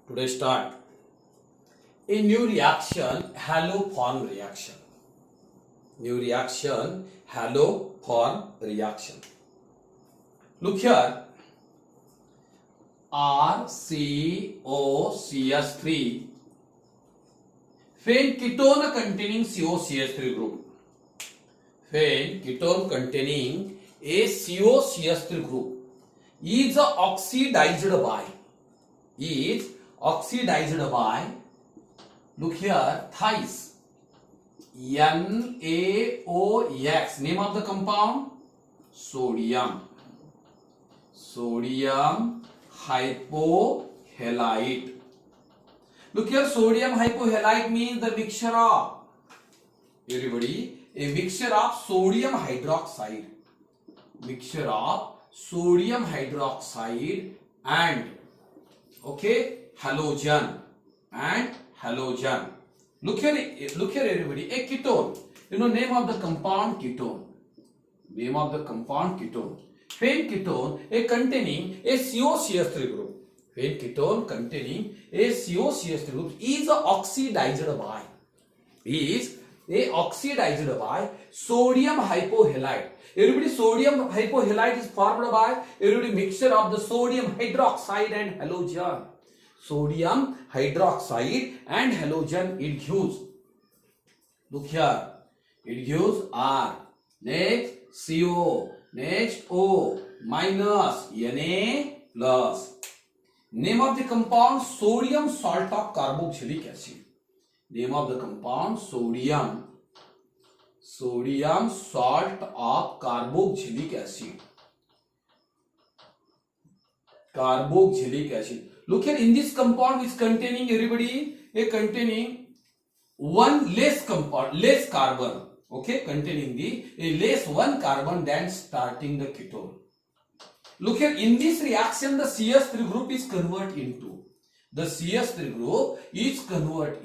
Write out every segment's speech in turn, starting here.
Today start a new reaction, halophon reaction. New reaction, halophon reaction. Look here, RCOCH3 phane ketone containing COCH3 group. Phane ketone containing a COCH3 group is oxidized by look here, thrice NaOX. Name of the compound, sodium hypohalite. Look here, sodium hypohalite means the mixture of, everybody, a mixture of sodium hydroxide and halogen. Look here everybody, a ketone. Name of the compound, ketone. Phane ketone containing a COCH3 group. Phane ketone containing a COCH3 group is oxidized by sodium hypohalite. Everybody, sodium hypohalite is formed by mixture of the sodium hydroxide and halogen. Sodium hydroxide and halogen, it gives, look here, it gives R, next CO, next O, minus Na plus. Name of the compound, sodium salt of carboxylic acid. Name of the compound, sodium salt of carboxylic acid. Look here, in this compound is containing, everybody, containing one less carbon. Containing less one carbon than starting the ketone. Look here, in this reaction the CH3 group is converted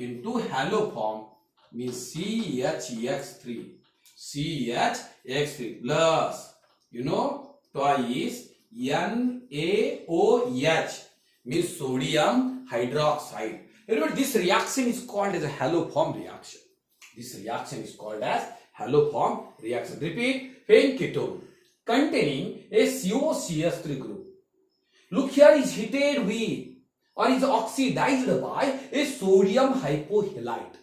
into haloform, means CHX3 plus twice NaOH, means sodium hydroxide. Remember, this reaction is called as a haloform reaction. Repeat, phane ketone containing a COCH3 group. Look here, is heated with or is oxidized by a sodium hypohalite.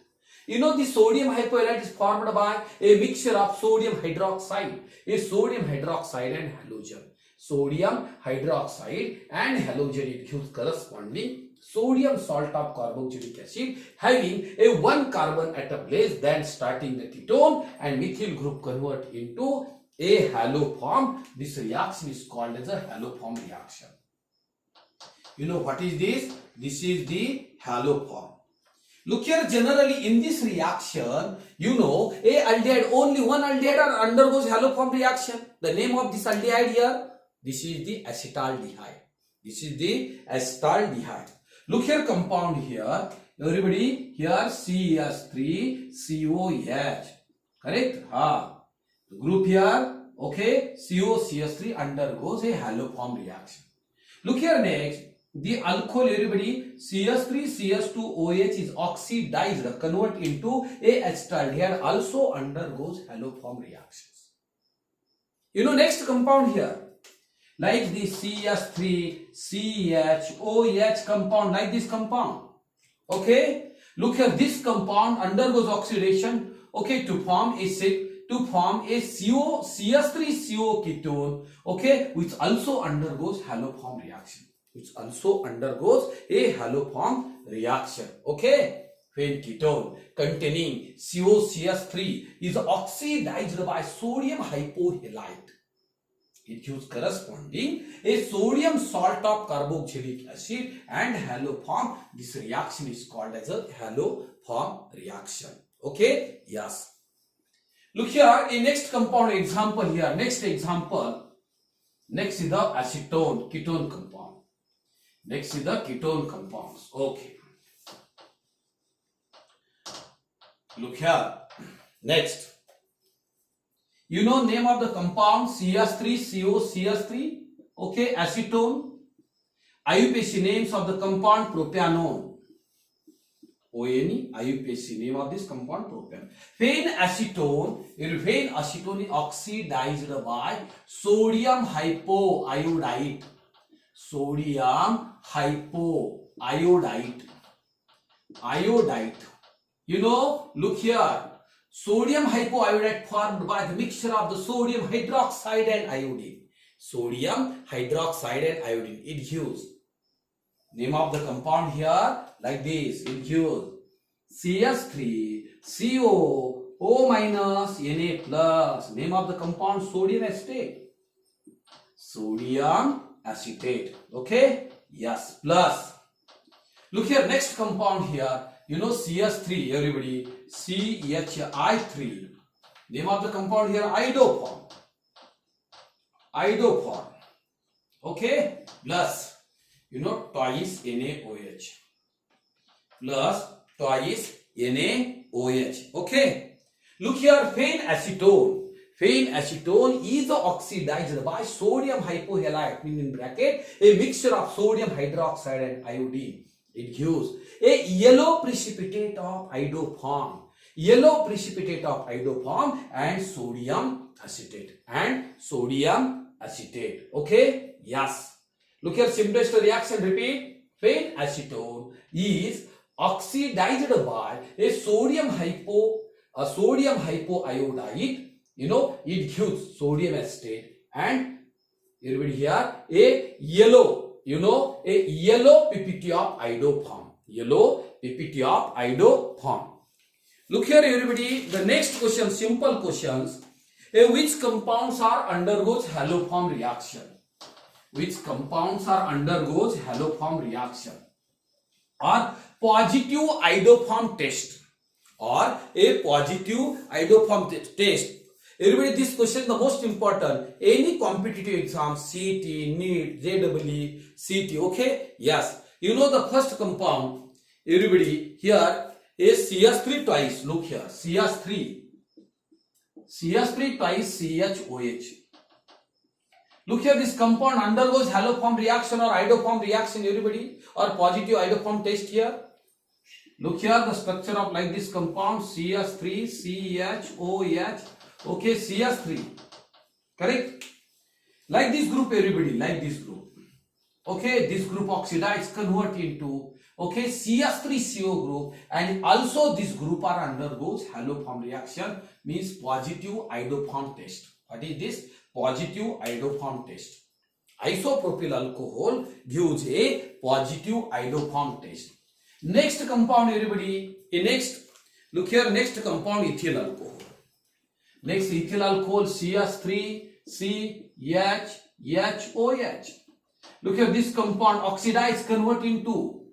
The sodium hypohalite is formed by a mixture of sodium hydroxide and halogen. Sodium hydroxide and halogen, it gives corresponding sodium salt of carboxylic acid having a one carbon at a place than starting the ketone, and methyl group convert into a haloform. This reaction is called as a haloform reaction. What is this? This is the haloform. Look here, generally in this reaction, a aldehyde, only one aldehyde undergoes haloform reaction. The name of this aldehyde here, this is the acetaldehyde. Look here, compound here, everybody, here CH3COH, correct? The group here, COCH3 undergoes a haloform reaction. Look here next, the alcohol, everybody, CH3CH2OH is oxidized, convert into a acetaldehyde, also undergoes haloform reactions. Next compound here, like the CH3CHOH compound, like this compound. Look here, this compound undergoes oxidation, to form a CH3CO ketone, which also undergoes haloform reaction. Phane ketone containing COCH3 is oxidized by sodium hypohalite. It gives corresponding a sodium salt of carboxylic acid and haloform. This reaction is called as a haloform reaction. Yes. Look here, a next compound example here. Next is the acetone, ketone compound. Next is the ketone compounds. Look here. Next. Name of the compound, CH3CO, CH3, acetone. IUPAC names of the compound propanone. ONE, IUPAC, name of this compound propanone. Phenacetone is oxidized by sodium hypoiodide. Sodium hypoiodide. Iodide. You know, look here. Sodium hypoiodide formed by the mixture of the sodium hydroxide and iodine. Sodium hydroxide and iodine. It gives name of the compound here like this. It gives CS3 CO O minus Na plus. Name of the compound sodium acetate. Sodium acetate. Okay. Yes. Plus. Look here. Next compound here. You know CS3. Everybody. CHI3. Name of the compound here iodoform. Iodoform. Okay. Plus. You know, twice NaOH. Plus twice NaOH. Okay. Look here, phenacetone. Phenacetone is oxidized by sodium hypohalite, meaning in bracket, a mixture of sodium hydroxide and iodine. It gives a yellow precipitate of iodoform. Yellow precipitate of iodoform and sodium acetate. And sodium acetate. Okay. Yes. Look here, simplest reaction, repeat. Phenacetone is oxidized by a sodium hypoiodide. You know, it gives sodium acetate and everybody here a yellow, you know, a yellow PPT of iodoform. Yellow PPT of iodoform. Look here, everybody, the next question, simple questions. Which compounds are undergoes haloform reaction? Which compounds are undergoes haloform reaction? Or positive iodoform test. Or a positive iodoform test. Everybody, this question is the most important. Any competitive exam, CET, NEET, JEE, CET, okay? Yes. You know the first compound, everybody, here is CS3 twice. Look here, CS3 twice CHOH. Look here, this compound undergoes haloform reaction or iodoform reaction, everybody, or positive iodoform test here. Look here, the structure of like this compound CS3 CHOH. Okay, CS3. Correct? Like this group, everybody, like this group. Okay, this group oxidize, convert into, okay, CS3CO group, and also this group are undergoes haloform reaction, means positive iodoform test. What is this? Positive iodoform test. Isopropyl alcohol gives a positive iodoform test. Next compound, everybody, look here, next compound ethyl alcohol. Next ethyl alcohol CS3 CHOH. Look here, this compound oxidize, convert into,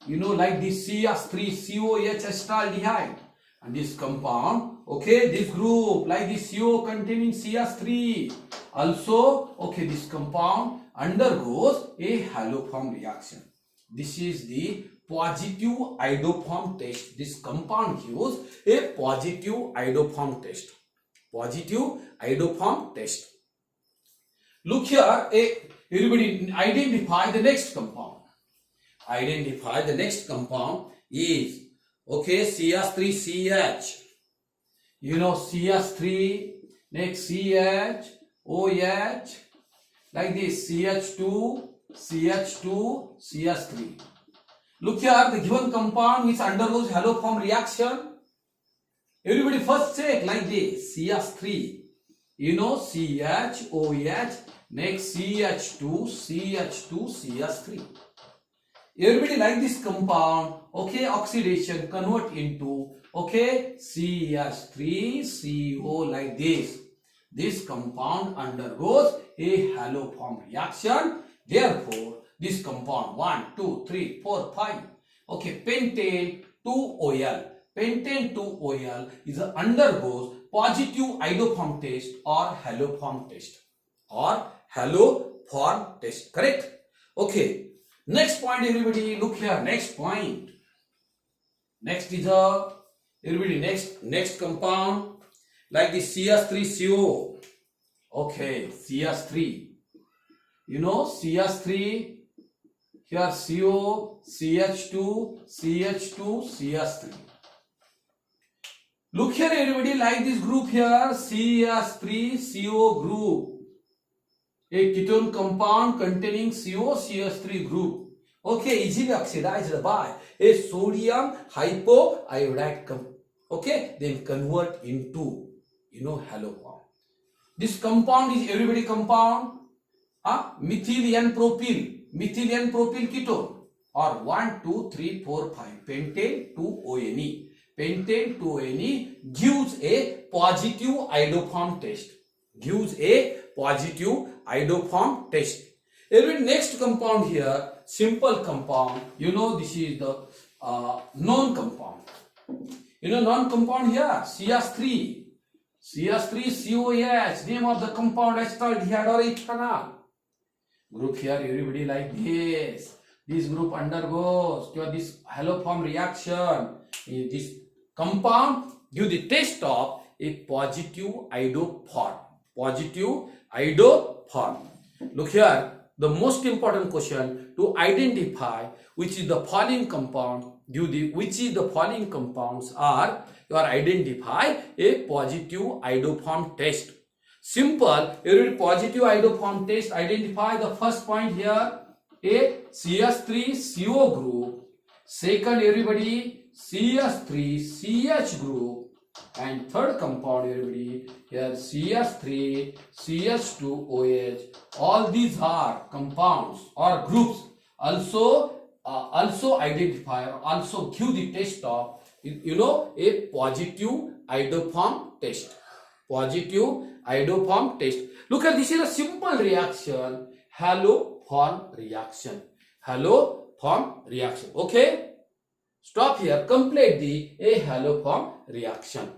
you know, like this CS3COH acetaldehyde. And this compound, okay, this group, like this CO containing CS3. Also, okay, this compound undergoes a haloform reaction. This is the positive iodoform test. This compound gives a positive iodoform test. Positive iodoform test. Look here, everybody identify the next compound. Identify the next compound is, okay, CS3CH. You know, CS3, next CHOH, like this, CH2, CS3. Look here, the given compound which undergoes haloform reaction. Everybody first check like this, CS3. You know, CHOH, next CH2, CS3. Everybody like this compound, okay, oxidation, convert into, okay, CH3CO like this. This compound undergoes a haloform reaction. Therefore, this compound 1, 2, 3, 4, 5. Okay, pentane 2OL. Pentane 2OL is undergoes positive iodoform test or haloform test. Or haloform test. Correct? Okay. Next point, everybody, look here. Next point. Next is everybody, next compound like the CS3CO. Okay, CS3. You know, CS3 here CO, CH2, CH2, CH3. Look here everybody, like this group here, CH3CO group. A ketone compound containing COCH3 group. Okay, easily oxidized by a sodium hypoiodide okay, then convert into halofon. This compound is everybody compound methyl N propyl ketone, or 1 2 3 4 5 pentane 2-ONe. Pentane 2-ONe gives a positive iodoform test. Every next compound here, simple compound. This is the non-compound. Non-compound here, CH3COH, name of the compound acetaldehyde or ethanol. Group here, everybody like this. This group undergoes this haloform reaction. This compound give the test of a positive iodoform. Look here, the most important question to identify which is the following compound, which is the following compounds are, you are identify a positive iodoform test. Simple, every positive iodoform test, identify the first point here, a CH3CO group, second everybody CH3CH group, and third compound everybody here CH3 CH2OH. All these are compounds or groups also identify or also give the test of a positive iodoform test. Look at this, is a simple reaction, haloform reaction. Okay, stop here, complete the a haloform reaction.